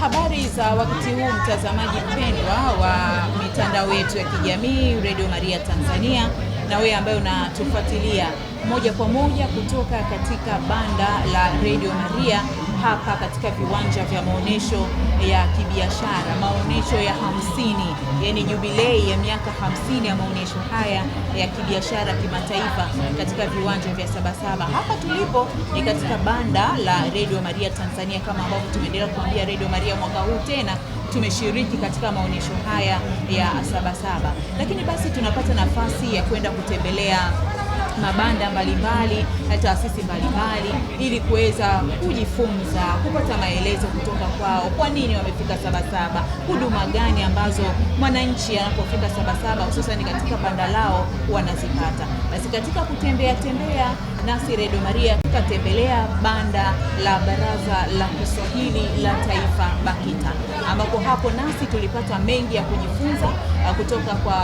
Habari za wakati huu mtazamaji mpendwa wa mitandao yetu ya kijamii Radio Maria Tanzania, na wewe ambaye unatufuatilia moja kwa moja kutoka katika banda la Radio Maria hapa katika viwanja vya maonesho ya kibiashara, maonesho ya 50, yani jubilei ya miaka 50 ya maonesho haya ya kibiashara kimataifa katika viwanja vya Sabasaba. Hapa tulipo ni katika banda la Radio Maria Tanzania, kama ambavyo tumeendelea kuambia Radio Maria mwaka huu tena tumeshiriki katika maonesho haya ya Sabasaba. Lakini basi tunapata nafasi ya kwenda kutembelea mabanda mbalimbali na taasisi mbalimbali ili kuweza kujifunza, kupata maelezo kutoka kwao, kwa nini wamefika Sabasaba, huduma gani ambazo mwananchi anapofika Sabasaba hususan katika banda lao wanazipata. Basi katika kutembea nasi Radio Maria tukatembelea banda la Baraza la Kiswahili la Taifa BAKITA, ambapo hapo nasi tulipata mengi ya kujifunza kutoka kwa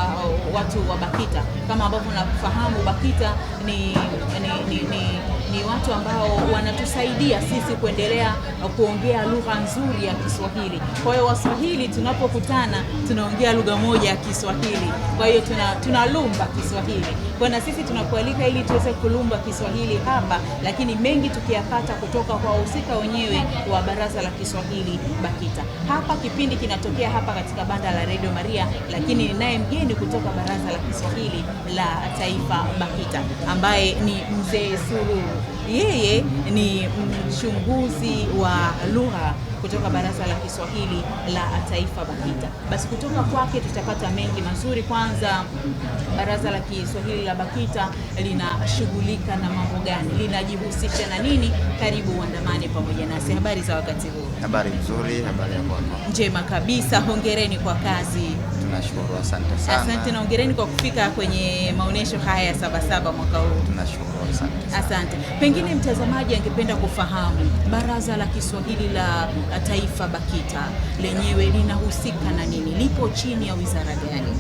watu wa BAKITA. Kama ambavyo unafahamu, BAKITA ni watu ambao wanatusaidia sisi kuendelea kuongea lugha nzuri ya Kiswahili. Kwa hiyo Waswahili tunapokutana tunaongea lugha moja ya Kiswahili. Kwa hiyo tunalumba Kiswahili. Kwa na sisi tunakualika ili tuweze kulumba Kiswahili hapa, lakini mengi tukiyapata kutoka kwa wahusika wenyewe wa Baraza la Kiswahili BAKITA. Hapa kipindi kinatokea hapa katika banda la Radio Maria, lakini ninaye mgeni kutoka Baraza la Kiswahili la Taifa BAKITA ambaye ni Mzee Suluhu. Yeye ni mchunguzi wa lugha kutoka Baraza la Kiswahili la Taifa BAKITA. Basi kutoka kwake tutapata mengi mazuri. Kwanza, Baraza la Kiswahili la BAKITA linashughulika na mambo gani? Linajihusisha na nini? Karibu uandamane pamoja nasi. Habari za wakati huu? Habari nzuri, habari ya kwako? Njema kabisa, hongereni kwa kazi. Tunashukuru, asante sana. Asante na hongereni kwa kufika kwenye maonesho haya ya Sabasaba mwaka huu. Tunashukuru, asante. Asante. Pengine mtazamaji angependa kufahamu Baraza la Kiswahili la Taifa BAKITA lenyewe linahusika na nini? Lipo chini ya wizara gani?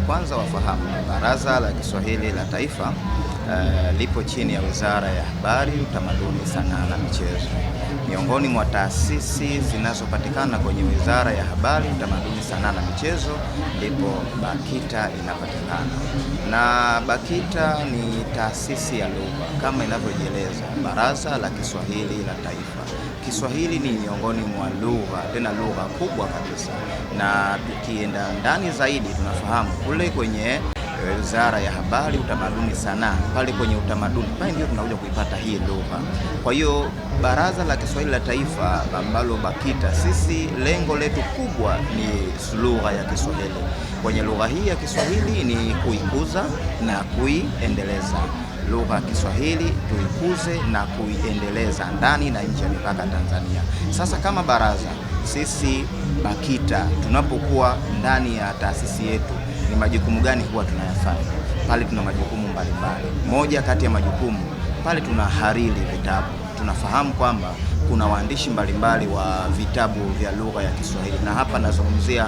Kwanza wafahamu Baraza la Kiswahili la Taifa lipo chini ya Wizara ya Habari, Utamaduni, Sanaa na Michezo. Miongoni mwa taasisi zinazopatikana kwenye Wizara ya Habari, Utamaduni, Sanaa na Michezo ndipo BAKITA inapatikana. Na BAKITA ni taasisi ya lugha kama inavyojieleza, Baraza la Kiswahili la Taifa. Kiswahili ni miongoni mwa lugha, tena lugha kubwa kabisa. Na tukienda ndani zaidi tunafahamu kule kwenye Wizara ya Habari, Utamaduni, Sanaa, pale kwenye utamaduni pale ndio tunakuja kuipata hii lugha. Kwa hiyo Baraza la Kiswahili la Taifa ambalo BAKITA, sisi lengo letu kubwa ni lugha ya Kiswahili. Kwenye lugha hii ya Kiswahili ni kuikuza na kuiendeleza. Lugha ya Kiswahili tuikuze na kuiendeleza ndani na nje ya mipaka Tanzania. Sasa kama baraza, sisi BAKITA tunapokuwa ndani ya taasisi yetu, ni majukumu gani huwa tunayafanya? Pale tuna majukumu mbalimbali. Moja kati ya majukumu, pale tunahariri vitabu. Tunafahamu kwamba kuna waandishi mbalimbali wa vitabu vya lugha ya Kiswahili, na hapa nazungumzia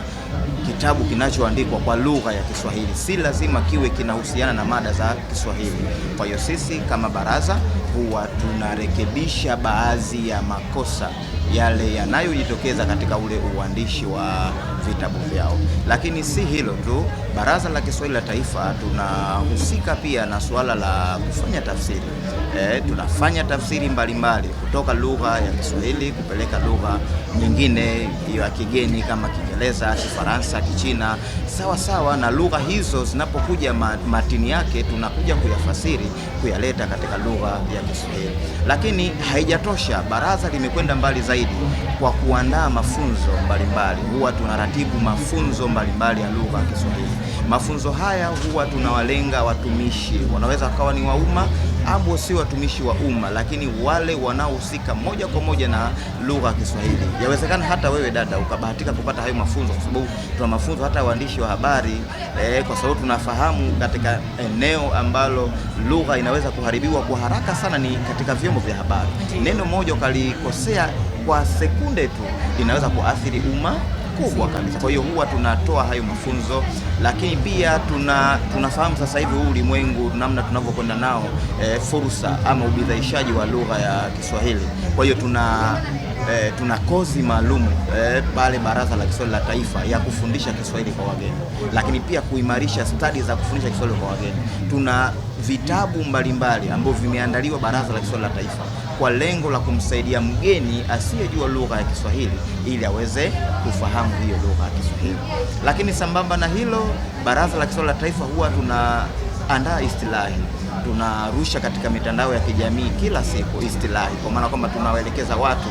kitabu kinachoandikwa kwa lugha ya Kiswahili, si lazima kiwe kinahusiana na mada za Kiswahili. Kwa hiyo sisi kama baraza huwa tunarekebisha baadhi ya makosa yale yanayojitokeza katika ule uandishi wa vitabu vyao. Lakini si hilo tu, Baraza la Kiswahili la Taifa tunahusika pia na suala la kufanya tafsiri. Tunafanya tafsiri mbalimbali kutoka lugha ya Kiswahili kupeleka lugha nyingine ya kigeni kama Kiingereza, Kifaransa, Kichina, sawa na lugha hizo zinapokuja matini yake tunakuja kuyafasiri, kuyaleta katika lugha ya Kiswahili. Lakini haijatosha, baraza limekwenda mbali zaidi kwa kuandaa mafunzo mbalimbali. Huwa tunaratibu mafunzo mbalimbali ya lugha ya Kiswahili. Mafunzo haya huwa tunawalenga watumishi, wanaweza kawa ni wa umma au si watumishi wa umma, lakini wale wanaohusika moja kwa moja na lugha ya Kiswahili. Yawezekana hata wewe dada ukabahatika kupata hayo mafunzo, kwa sababu tuna mafunzo hata waandishi wa habari, kwa sababu tunafahamu katika eneo ambalo lugha inaweza kuharibiwa kwa haraka sana ni katika vyombo vya habari. Neno moja ukalikosea kwa sekunde tu inaweza kuathiri umma kubwa kabisa. Kwa hiyo huwa tunatoa hayo mafunzo, lakini pia tunafahamu sasa hivi huu ulimwengu namna tunavyokwenda nao, fursa ama ubidhaishaji wa lugha ya Kiswahili. Kwa hiyo tuna kozi maalum pale Baraza la Kiswahili la Taifa ya kufundisha Kiswahili kwa wageni, lakini pia kuimarisha stadi za kufundisha Kiswahili kwa wageni. Tuna vitabu mbalimbali ambavyo vimeandaliwa Baraza la Kiswahili la Taifa kwa lengo la kumsaidia mgeni asiyejua lugha ya Kiswahili ili aweze kufahamu hiyo lugha ya Kiswahili. Lakini sambamba na hilo, Baraza la Kiswahili la Taifa huwa tunaandaa istilahi, tunarusha katika mitandao ya kijamii kila siku istilahi, kwa maana kwamba tunawaelekeza watu.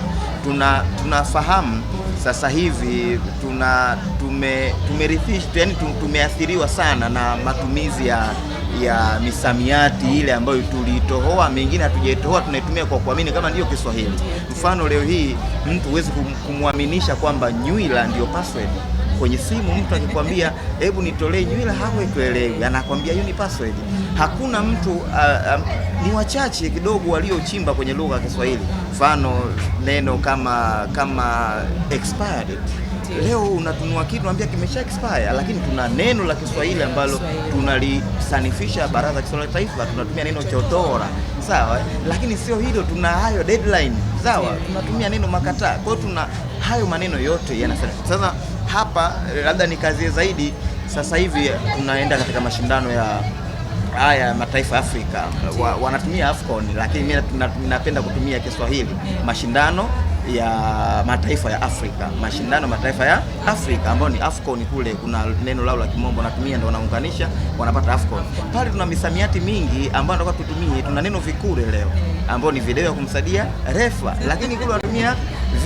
Tunafahamu sasa hivi tumeathiriwa sana na matumizi ya misamiati ile ambayo tulitohoa, mengine hatujaitohoa, tunaitumia kwa kuamini kama ndiyo Kiswahili. Mfano, leo hii mtu huwezi kumwaminisha kwamba nywila ndio password kwenye simu. Mtu akikwambia hebu nitolee nywila, hakuelewi, anakwambia hiyo ni password. Hakuna mtu ni wachache kidogo waliochimba kwenye lugha ya Kiswahili. Mfano, neno kama expired. Leo unatunua kitu unambia kimesha expire, lakini tuna neno la Kiswahili ambalo tunalisanifisha Baraza la Kiswahili la Taifa, tunatumia neno chotora, sawa. Lakini sio hilo, tuna hayo deadline, sawa, tunatumia neno makataa. Kwa hiyo tuna hayo maneno yote yanasanifiwa. Sasa hapa labda ni kazi zaidi, sasa hivi tunaenda katika mashindano ya haya mataifa ya Afrika, wanatumia AFCON, lakini mimi napenda kutumia Kiswahili. Mashindano ya mataifa ya Afrika, mashindano mataifa ya Afrika ambao ni AFCON. Kule kuna neno lao la kimombo natumia, ndio wanaunganisha, wanapata AFCON. Pale tuna misamiati mingi ambayo tunataka tutumie. Tuna neno vikure leo ambao ni video ya kumsaidia refa, lakini kule wanatumia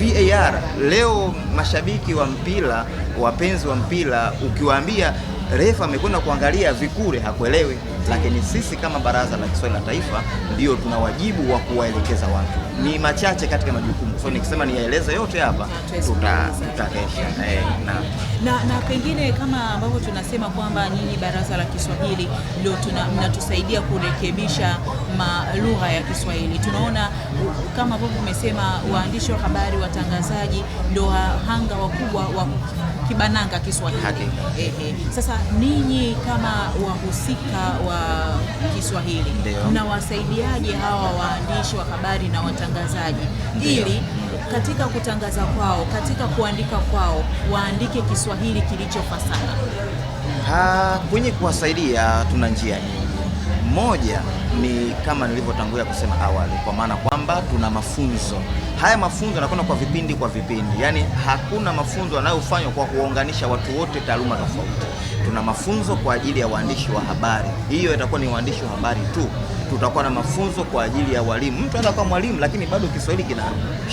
VAR. Leo mashabiki wa mpira, wapenzi wa mpira, ukiwaambia refa amekwenda kuangalia vikure, hakuelewi. Lakini sisi kama Baraza la Kiswahili la Taifa ndio tuna wajibu wa kuwaelekeza watu. Ni machache katika majukumu, so nikisema niyaeleze yote hapa tutakesha. Na pengine kama ambavyo tunasema kwamba nyinyi Baraza la Kiswahili ndio mnatusaidia kurekebisha lugha ya Kiswahili. Tunaona kama ambavyo umesema, waandishi wa habari, watangazaji ndio wahanga wakubwa wa kibananga Kiswahili. Sasa ninyi kama wahusika wa Kiswahili mnawasaidiaje hawa waandishi wa habari na watangazaji ili katika kutangaza kwao, katika kuandika kwao, waandike Kiswahili kilichofasaha? Kwenye kuwasaidia tuna njia nyingi. Moja ni kama nilivyotangulia kusema awali, kwa maana kwamba tuna mafunzo. Haya mafunzo yanakwenda kwa vipindi, yaani hakuna mafunzo yanayofanywa kwa kuunganisha watu wote taaluma tofauti. Tuna mafunzo kwa ajili ya waandishi wa habari, hiyo itakuwa ni waandishi wa habari tu. Tutakuwa na mafunzo kwa ajili ya walimu. Mtu anaweza kuwa mwalimu lakini bado Kiswahili kina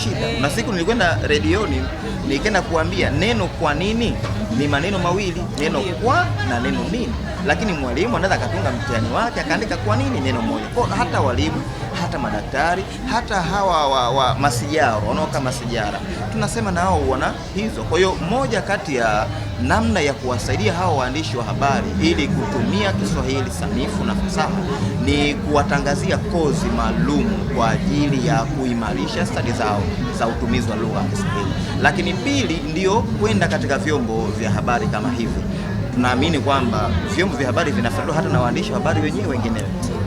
shida. Na siku nilikwenda redioni nikaenda kuambia neno kwa nini ni maneno mawili, neno kwa na neno nini. Lakini mwalimu anaweza akatunga mtihani wake akaandika kwa nini neno moja. Kwa hata walimu, hata madaktari, hata hawa wa masijara, wanaoka masijara, tunasema nao wana hizo. Kwa hiyo moja kati ya namna ya kuwasaidia hawa waandishi wa habari ili kutumia Kiswahili sanifu na fasaha ni kuwatangazia kozi maalum kwa ajili ya kuimarisha stadi zao za utumizi wa lugha ya Kiswahili. Lakini pili, ndio kwenda katika vyombo vya habari kama hivi. Tunaamini kwamba vyombo vya habari vinafuatwa hata na waandishi wa habari wenyewe wengine.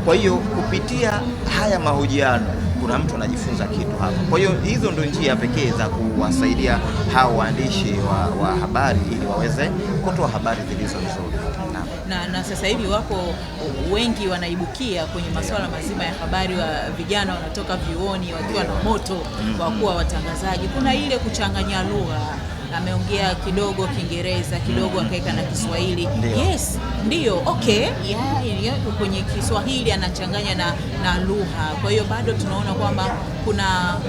Kwa hiyo kupitia haya mahojiano kuna mtu anajifunza kitu hapa. Kwa hiyo hizo ndio njia pekee za kuwasaidia hao waandishi wa habari ili waweze kutoa habari zilizo nzuri. Na sasa hivi wako wengi wanaibukia kwenye masuala mazima ya habari, wa vijana wanatoka vyuoni wakiwa na moto wa kuwa watangazaji. Kuna ile kuchanganya lugha, ameongea kidogo Kiingereza, kidogo akaweka na Kiswahili. Yes, ndio, okay. Kwenye Kiswahili anachanganya na lugha. Kwa hiyo bado tunaona kwamba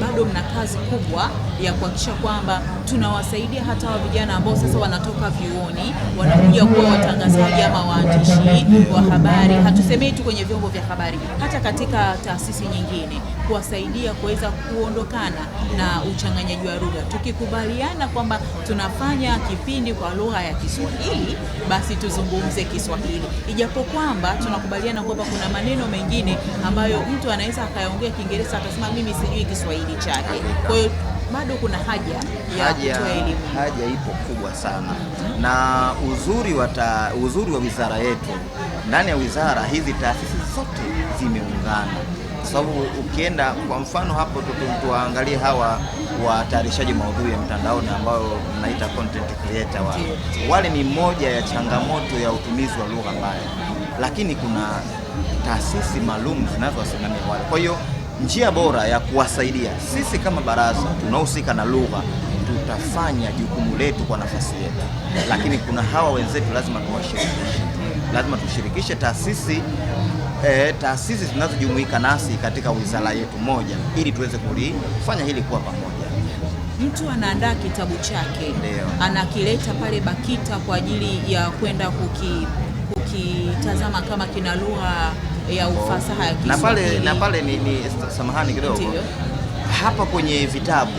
bado mna kazi kubwa ya kuhakikisha kwamba tunawasaidia hata wa vijana ambao sasa wanatoka vyuoni, wanakuja kuwa watangazaji ama waandishi wa habari. Hatusemei tu kwenye vyombo vya habari, hata katika taasisi nyingine, kuwasaidia kuweza kuondokana na uchanganyaji wa lugha. Tukikubaliana kwamba tunafanya kipindi kwa lugha ya Kiswahili, basi tuzungumze Kiswahili. Ijapo kwamba tunakubaliana kwamba kuna maneno mengine ambayo mtu anaweza akayaongea Kiingereza akasema mimi sijui Kiswahili chake. Kwa hiyo bado kuna haja ya kutoa elimu. Haja ipo kubwa sana. Na uzuri wa wizara yetu, ndani ya wizara hizi taasisi zote zimeungana. Sababu ukienda kwa mfano hapo tuangalie hawa watayarishaji maudhui ya mtandaoni ambao mnaita content creator wale ni moja ya changamoto ya utumizi wa lugha mbaya, lakini kuna taasisi maalum zinazowasimamia wale. Kwa hiyo njia bora ya kuwasaidia, sisi kama baraza tunaohusika na lugha tutafanya jukumu letu kwa nafasi yetu, lakini kuna hawa wenzetu lazima tuwashirikishe, lazima tushirikishe taasisi zinazojumuika nasi katika wizara yetu moja, ili tuweze kulifanya hili kuwa pamoja. Mtu anaandaa kitabu chake, anakileta pale BAKITA kwa ajili ya kwenda kukitazama kama kina lugha ya ufasaha ya Kiswahili. Na pale ni samahani kidogo. Hapa kwenye vitabu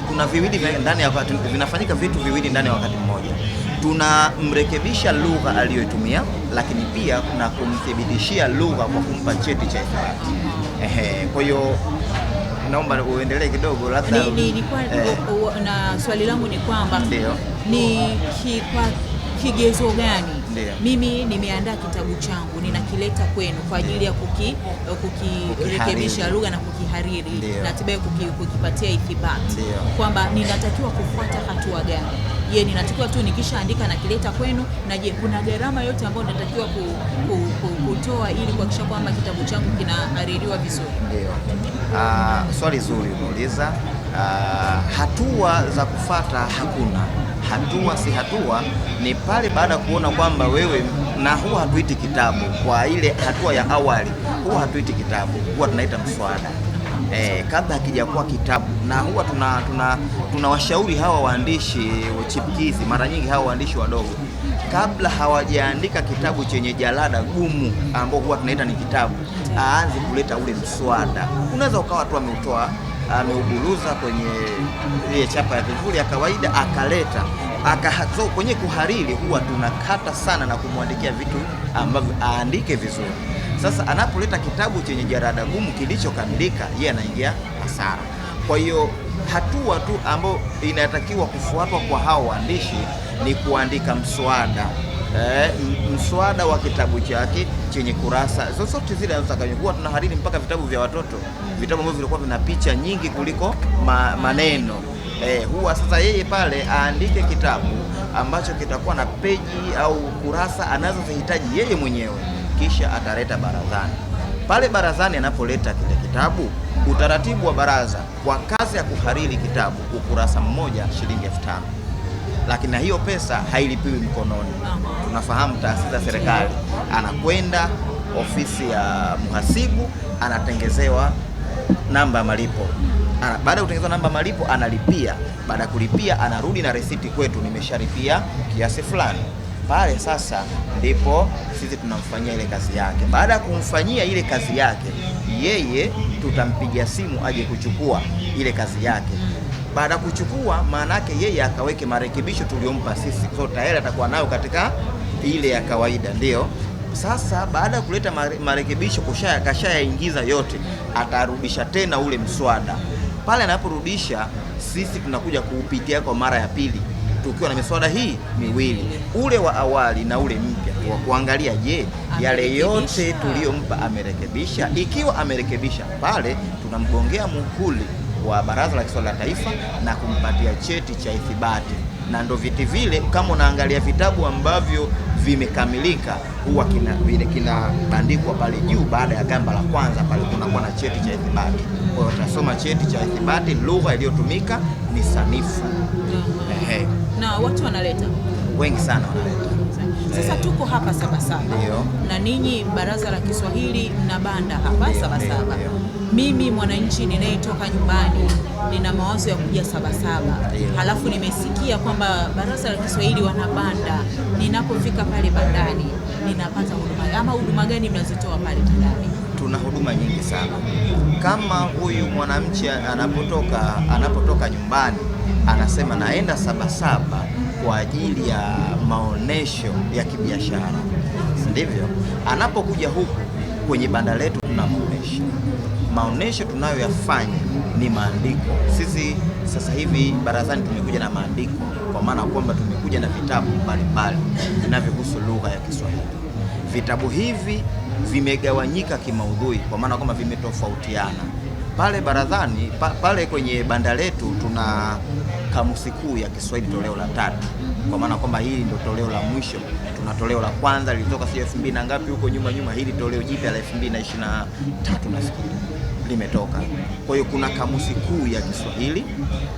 kuna viwili ndani ya wakati, vinafanyika vitu viwili ndani ya wakati mmoja. Tunamrekebisha lugha aliyoitumia, lakini pia kuna kumthibitishia lugha kwa kumpa cheti cha ithibati. Kwa hiyo naomba uendelee kidogo labda. Na swali langu ni kwamba ni kwa kigezo gani mimi nimeandaa kitabu changu ninakileta kwenu kwa ajili ya kukirekebisha lugha na kukihariri na hatimaye kukipatia ithibati, kwamba ninatakiwa kufuata hatua gani? Je, ninatakiwa tu nikishaandika na kileta kwenu, na je kuna gharama yote ambayo natakiwa kutoa ili kuhakikisha kwamba kitabu changu kinahaririwa vizuri? Swali zuri umeuliza. Hatua za kufuata hakuna. Hatua ni pale baada ya kuona kwamba wewe, na huwa hatuiti kitabu kwa ile hatua ya awali, huwa hatuiti kitabu, huwa tunaita mswada kabla hakijakuwa kitabu. Na huwa tunawashauri hawa waandishi chipukizi, mara nyingi hawa waandishi wadogo, kabla hawajaandika kitabu chenye jalada gumu ambao huwa tunaita ni kitabu, aanze kuleta ule mswada. Unaweza ukawa tu ameubuluza kwenye ile chapa ya vivuli ya kawaida akaleta kwenye kuhariri, huwa tunakata sana na kumwandikia vitu ambavyo aandike vizuri. Sasa anapoleta kitabu chenye jalada gumu kilichokamilika, yeye anaingia hasara. Kwa hiyo hatua tu ambayo inatakiwa kufuatwa kwa hao waandishi ni kuandika mswada. Mswada wa kitabu chake chenye kurasa zote zile anazokuwa tunahariri, mpaka vitabu vya watoto, vitabu ambavyo vilikuwa vina picha nyingi kuliko maneno. Huwa sasa yeye pale aandike kitabu ambacho kitakuwa na peji au kurasa anazozihitaji yeye mwenyewe, kisha ataleta barazani. Pale barazani anapoleta kile kitabu, utaratibu wa baraza kwa kazi ya kuhariri kitabu, ukurasa mmoja shilingi 5,000. Lakini na hiyo pesa hailipiwi mkononi. Tunafahamu taasisi za serikali, anakwenda ofisi ya mhasibu, anatengezewa namba ya malipo. Baada ya kutengezewa namba ya malipo analipia. Baada ya kulipia anarudi na risiti kwetu, nimeshalipia kiasi fulani. Pale sasa ndipo sisi tunamfanyia ile kazi yake. Baada ya kumfanyia ile kazi yake, yeye tutampigia simu aje kuchukua ile kazi yake. Baada ya kuchukua, maana yake yeye akaweke marekebisho tuliompa sisi, so tayari atakuwa nayo katika ile ya kawaida. Ndio sasa baada ya kuleta marekebisho kashayaingiza yote, atarudisha tena ule mswada. Pale anaporudisha, sisi tunakuja kuupitia kwa mara ya pili, tukiwa na miswada hii miwili, ule wa awali na ule mpya, wa kuangalia je, yale yote tuliyompa amerekebisha. Ikiwa amerekebisha, pale tunamgongea muhuri wa Baraza la Kiswahili la Taifa na kumpatia cheti cha ithibati. Na ndo viti vile, kama unaangalia vitabu ambavyo vimekamilika, huwa kinabandikwa pale juu, baada ya gamba la kwanza pale kunakuwa na cheti cha ithibati. Kwa hiyo utasoma cheti cha ithibati, lugha iliyotumika ni sanifu. Na watu wanaleta wengi sana wanaleta. Sasa tuko hapa Sabasaba na ninyi Baraza la Kiswahili na banda hapa Sabasaba. Mimi mwananchi ninayetoka nyumbani nina mawazo ya kuja Sabasaba, halafu nimesikia kwamba Baraza la Kiswahili wana banda. Ninapofika pale bandani ninapata huduma ama huduma gani mnazitoa pale bandani? Tuna huduma nyingi sana. Kama huyu mwananchi anapotoka nyumbani anasema naenda Sabasaba kwa ajili ya maonesho ya kibiashara, ndivyo anapokuja huku kwenye banda letu tunamuonesha. maonesho tunayoyafanya ni maandiko. Sisi sasa hivi barazani tumekuja na maandiko, kwa maana kwamba tumekuja na vitabu mbalimbali vinavyohusu lugha ya Kiswahili. Vitabu hivi vimegawanyika kimaudhui, kwa maana kwamba vimetofautiana. Pale barazani, pale kwenye banda letu tuna kamusi kuu ya Kiswahili toleo la 3, kwa maana kwamba hili ndio toleo la mwisho. Tuna toleo la kwanza lilitoka 2000 na ngapi huko nyuma, hili toleo jipya la 2023 nafikiri limetoka. Kwa hiyo kuna kamusi kuu ya Kiswahili,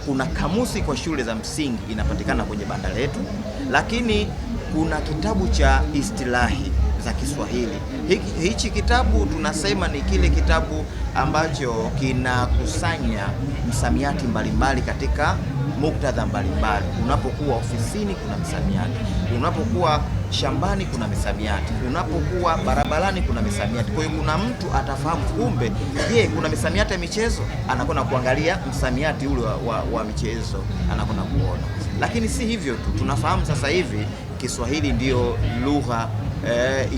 kuna kamusi kwa shule za msingi inapatikana kwenye banda letu, lakini kuna kitabu cha istilahi za Kiswahili. Hichi kitabu tunasema ni kile kitabu ambacho kinakusanya msamiati mbalimbali katika muktadha mbalimbali. Unapokuwa ofisini kuna msamiati, unapokuwa shambani kuna misamiati, unapokuwa barabarani kuna misamiati. Kwa hiyo kuna mtu atafahamu kumbe, kuna misamiati ya michezo, anakwenda kuangalia msamiati ule wa michezo, anakwenda kuona. Lakini si hivyo tu, tunafahamu sasa hivi Kiswahili ndiyo lugha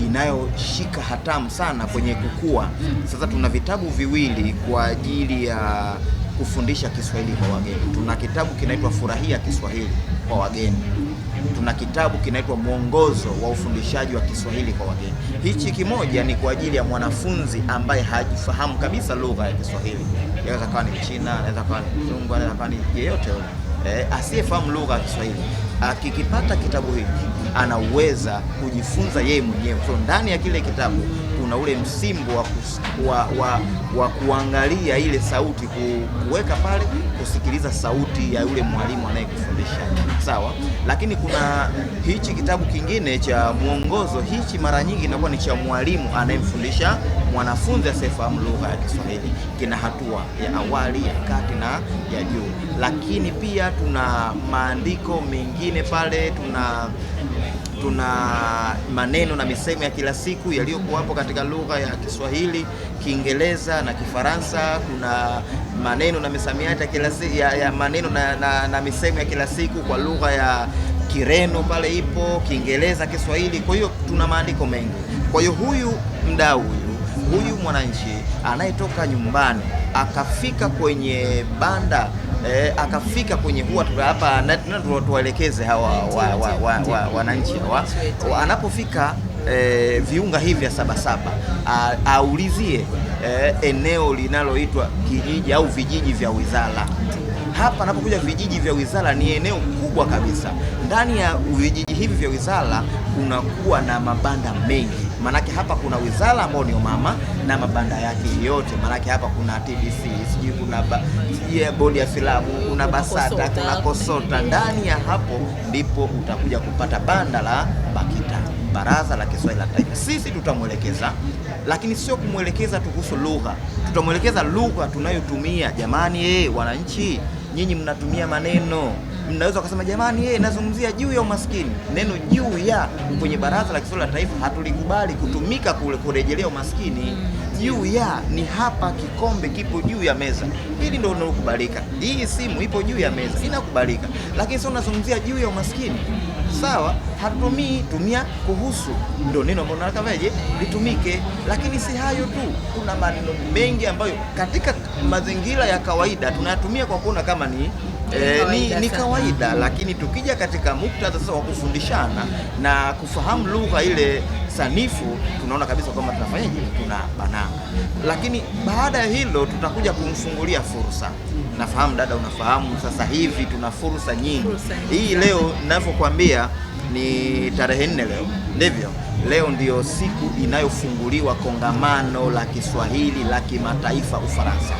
inayoshika hatamu sana kwenye kukua. Sasa tuna vitabu viwili kwa ajili ya kufundisha Kiswahili kwa wageni. Tuna kitabu kinaitwa Furahia Kiswahili kwa wageni. Tuna kitabu kinaitwa Mwongozo wa ufundishaji wa Kiswahili kwa wageni. Hichi kimoja ni kwa ajili ya mwanafunzi ambaye hajifahamu kabisa lugha ya Kiswahili. Inaweza kuwa ni Mchina, inaweza kuwa ni Mzungu, inaweza kuwa ni yeyote yule. Asiyefahamu lugha ya Kiswahili, akikipata kitabu hiki anaweza kujifunza yeye mwenyewe. So ndani ya kile kitabu kuna ule msimbo wa kuangalia ile sauti, kuweka pale, kusikiliza sauti ya yule mwalimu anayekufundisha. Sawa? Lakini kuna hichi kitabu kingine cha Mwongozo. Hichi mara nyingi inakuwa ni cha mwalimu anayemfundisha mwanafunzi asiyefahamu lugha ya Kiswahili. Kina hatua ya awali, ya kati na ya juu. Lakini pia tuna maandiko mengine pale, tuna maneno na misemo ya kila siku yaliyokuwapo katika lugha ya Kiswahili, Kiingereza na Kifaransa. Kuna maneno na misamiati ya kila siku, ya maneno na misemo ya kila siku kwa lugha ya Kireno pale ipo, Kiingereza, Kiswahili. Kwa hiyo tuna maandiko mengi. Kwa hiyo huyu mdau, huyu mwananchi anayetoka nyumbani akafika kwenye banda, akafika kwenye hapa tuwaelekeze hawa wananchi hawa, anapofika viunga hivi vya Sabasaba, aulizie eneo linaloitwa kijiji au vijiji vya wizara. Hapa anapokuja vijiji vya wizara ni eneo kubwa kabisa. Ndani ya vijiji hivi vya wizara kunakuwa na mabanda mengi. Manake hapa kuna wizara ambao ni mama na mabanda yake yote. Manake hapa kuna TBC, sijui kuna bodi ya filamu, kuna BASATA, kuna KOSOTA. Ndani ya hapo ndipo utakuja kupata banda la BAKITA, Baraza la Kiswahili la Taifa. Sisi tutamwelekeza, lakini sio kumwelekeza tu kuhusu lugha. Tutamwelekeza lugha tunayotumia. Jamani, wananchi, nyinyi mnatumia maneno, mnaweza kusema jamani, nazungumzia juu ya umaskini. Neno juu ya kwenye Baraza la Kiswahili la Taifa hatulikubali kutumika kule kurejelea umaskini. Juu ya ni hapa, kikombe kipo juu ya meza, hili ndio linalokubalika. Hii simu ipo juu ya meza, inakubalika. Lakini sio unazungumzia juu ya umaskini. Sawa, hatumii, tumia kuhusu, ndio neno ambalo natakaje litumike. Lakini si hayo tu, kuna maneno mengi ambayo katika mazingira ya kawaida tunayatumia kwa kuona kama ni kawaida, lakini tukija katika muktadha sasa wa kufundishana na kufahamu lugha ile sanifu, tunaona kabisa kwamba tunafanyaje, tuna bananga. Lakini baada ya hilo tutakuja kumfungulia fursa. Nafahamu dada, unafahamu sasa hivi tuna fursa nyingi. Hii leo ninavyokuambia ni tarehe 4 leo, ndivyo? Leo ndio siku inayofunguliwa kongamano la Kiswahili la kimataifa Ufaransa.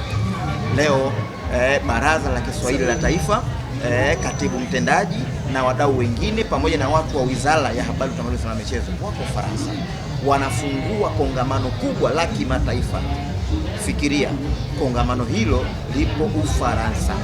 Leo Baraza la Kiswahili la Taifa, katibu mtendaji na wadau wengine pamoja na watu wa Wizara ya Habari, Utamaduni na Michezo wako Ufaransa, wanafungua kongamano kubwa la kimataifa. Fikiria, kongamano hilo lipo Ufaransa,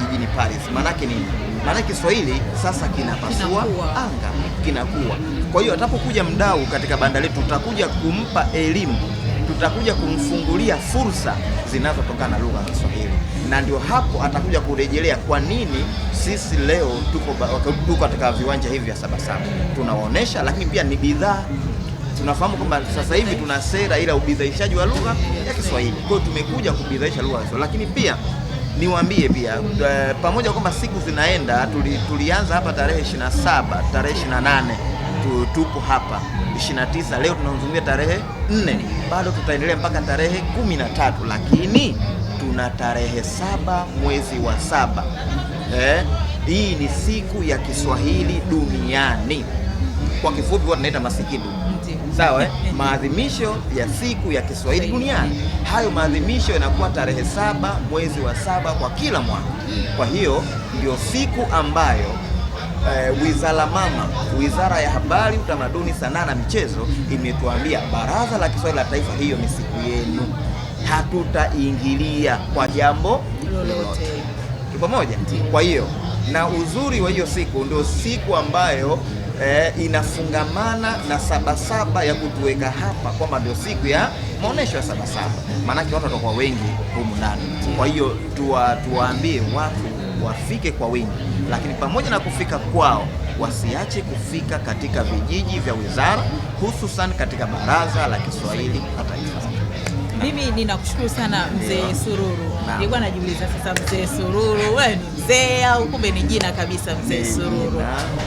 jijini Paris. Manake nini? Manake Kiswahili sasa kinapasua anga, kinakuwa. Kwa hiyo atapokuja mdau katika banda letu, tutakuja kumpa elimu, tutakuja kumfungulia fursa zinazotokana na lugha ya Kiswahili, na ndio hapo atakuja kurejelea kwa nini sisi leo tuko katika viwanja hivi vya Sabasaba tunawaonesha. Lakini pia ni bidhaa tunafahamu kwamba sasa hivi tuna sera ile ubidhaishaji wa lugha ya Kiswahili. Kwa hiyo tumekuja kubidhaisha lugha ya Kiswahili, lakini pia niwaambie pia pamoja kwamba siku zinaenda, tulianza hapa tarehe 27, tarehe 28 tupo hapa 29, leo tunazungumzia tarehe 4, bado tutaendelea mpaka tarehe 13, lakini tuna tarehe 7 mwezi wa 7. Hii ni siku ya Kiswahili duniani, kwa kifupi huwa tunaita Masikidu. Sawa, maadhimisho ya siku ya Kiswahili duniani. Hayo maadhimisho yanakuwa tarehe 7 mwezi wa 7 kwa kila mwaka. Kwa hiyo ndio siku ambayo wizara mama, Wizara ya Habari, Utamaduni, Sanaa na Michezo imetuambia Baraza la Kiswahili la Taifa, hiyo ni siku yenu, hatutaingilia kwa jambo lolote. Pamoja. Kwa hiyo na uzuri wa hiyo siku ndio siku ambayo inafungamana na Sabasaba ya kutuweka hapa kwamba ndio siku ya maonesho ya Sabasaba, maanake watu watakuwa wengi humu ndani. Kwa hiyo tuwaambie watu wafike kwa wingi, lakini pamoja na kufika kwao wasiache kufika katika vijiji vya wizara, hususan katika Baraza la Kiswahili la Taifa. Mimi ninakushukuru sana Mzee Sururu. Nilikuwa najiuliza sasa, Mzee Sururu wewe ni mzee au kumbe ni jina kabisa, Mzee Sururu.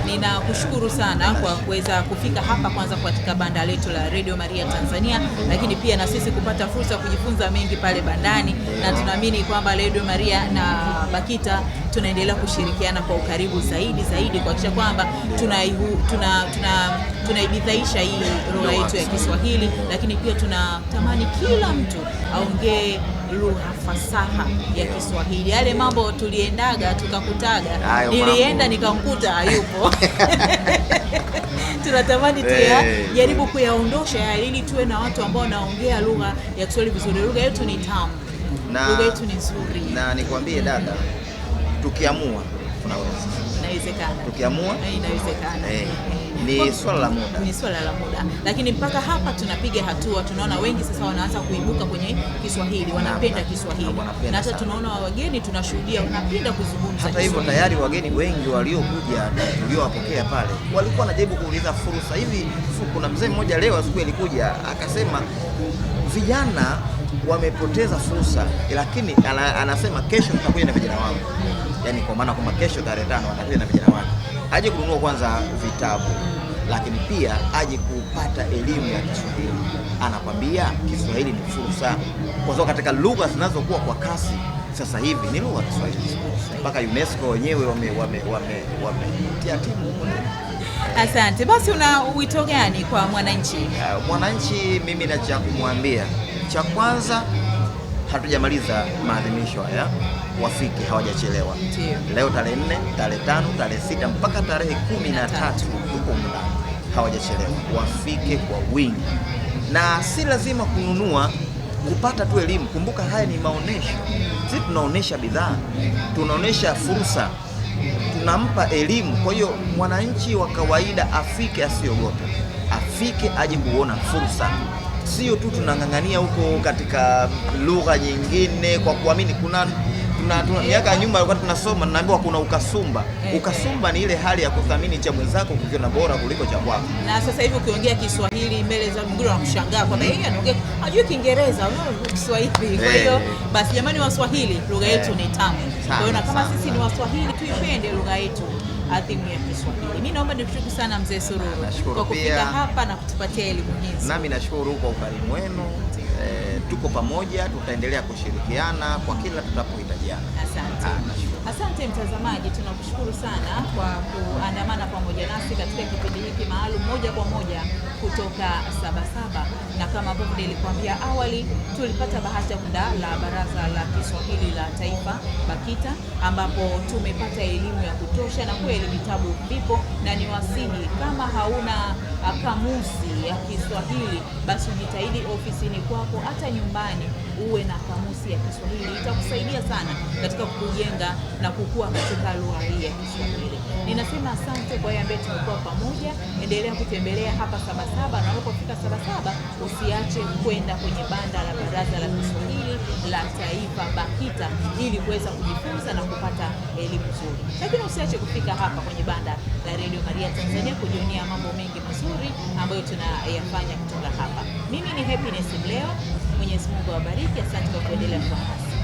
Ninakushukuru sana kwa kuweza kufika hapa, kwanza katika banda letu la Radio Maria Tanzania, lakini pia na sisi kupata fursa ya kujifunza mengi pale bandani, na tunaamini kwamba Radio Maria na BAKITA tunaendelea kushirikiana kwa ukaribu zaidi kuhakikisha kwamba tunaibidhaisha hii lugha yetu ya Kiswahili, lakini pia tunatamani kila mtu aongee lugha fasaha ya Kiswahili. Yale mambo tuliendaga tukakutaga, nilienda nikamkuta hayupo. Tunatamani jaribu kuyaondosha ili tuwe na watu ambao wanaongea lugha ya Kiswahili vizuri. Lugha yetu ni tamu, lugha yetu ni nzuri, na nikwambie dada, tukiamua tunaweza. Inawezekana. Tukiamua inawezekana. Ni swala la muda. Ni swala la muda. Lakini mpaka hapa tunapiga hatua, tunaona wengi sasa wanaanza kuibuka kwenye Kiswahili, wanapenda Kiswahili. Na hata tunaona wageni tunashuhudia wanapenda kuzungumza. Hata hivyo tayari wageni wengi waliokuja tuliowapokea pale walikuwa wanajaribu kuuliza fursa. Hivi kuna mzee mmoja leo asubuhi alikuja akasema vijana wamepoteza fursa, lakini anasema kesho nitakuja na vijana wangu. Yaani kwa maana kwamba kesho tarehe 5 atakuja na vijana wake, aje kununua kwanza vitabu, lakini pia aje kupata elimu ya Kiswahili. Anakwambia Kiswahili ni fursa, kwa sababu katika lugha zinazokuwa kwa kasi sasa hivi ni lugha ya Kiswahili. Mpaka UNESCO wenyewe wametia timu. Asante. Basi una wito gani kwa mwananchi? Mwananchi mimi na cha kumwambia, cha kwanza, hatujamaliza maadhimisho haya, wafike, hawajachelewa. Leo tarehe 4, tarehe 5, tarehe 6 mpaka tarehe 13 tuko ndani, hawajachelewa, wafike kwa wingi. Na si lazima kununua, kupata tu elimu. Kumbuka haya ni maonesho, sisi tunaonesha bidhaa, tunaonesha fursa, tunampa elimu. Kwa hiyo mwananchi wa kawaida afike, asiogope, afike aje kuona fursa. Sio tu tunang'ang'ania huko katika lugha nyingine kwa kuamini. Kuna miaka ya nyuma wakati tunasoma tunaambiwa kuna ukasumba. Ukasumba ni ile hali ya kuthamini cha mwenzako kukiona bora kuliko cha kwako. Na sasa hivi ukiongea Kiswahili mbele za mwingine wanakushangaa kwamba yeye anaongea hajui Kiingereza au Kiswahili. Kwa hiyo basi jamani, Waswahili, lugha yetu ni tamu. Kwa hiyo na kama sisi ni Waswahili, tuipende lugha yetu adhimu ya Kiswahili. Mimi naomba nikushukuru sana Mzee Sururu kwa kufika hapa na kutupatia elimu hizi. Nami nashukuru kwa ukarimu wenu. Tuko pamoja, tutaendelea kushirikiana kwa kila tutapohitajiana. Asante. Asante mtazamaji, tunakushukuru sana kwa kuandamana pamoja nasi katika kipindi hiki maalum moja kwa moja kutoka Sabasaba. Na kama ambavyo nilikwambia awali, tulipata bahati ya kunda la Baraza la Kiswahili la Taifa BAKITA, ambapo tumepata elimu ya kutosha, na kweli vitabu vipo, na ni wasihi kama hauna kamusi ya Kiswahili basi ujitahidi ofisini kwako, hata nyumbani uwe na kamusi ya Kiswahili. Itakusaidia sana katika kujenga na kukua katika lugha hii ya Kiswahili. Ninasema asante kwa yeye ambaye tumekuwa pamoja. Endelea kutembelea hapa Sabasaba, na unapofika Sabasaba usiache kwenda kwenye banda la Baraza la Kiswahili la Taifa BAKITA ili kuweza kujifunza na kupata elimu nzuri. Lakini usiache kufika hapa kwenye banda la Radio Maria Tanzania kujionea mambo mengi mazuri ambayo tunayafanya kutoka hapa. Mimi ni Happiness Mleo. Mwenyezi Mungu awabariki. Asante kwa kuendelea kuwa nasi.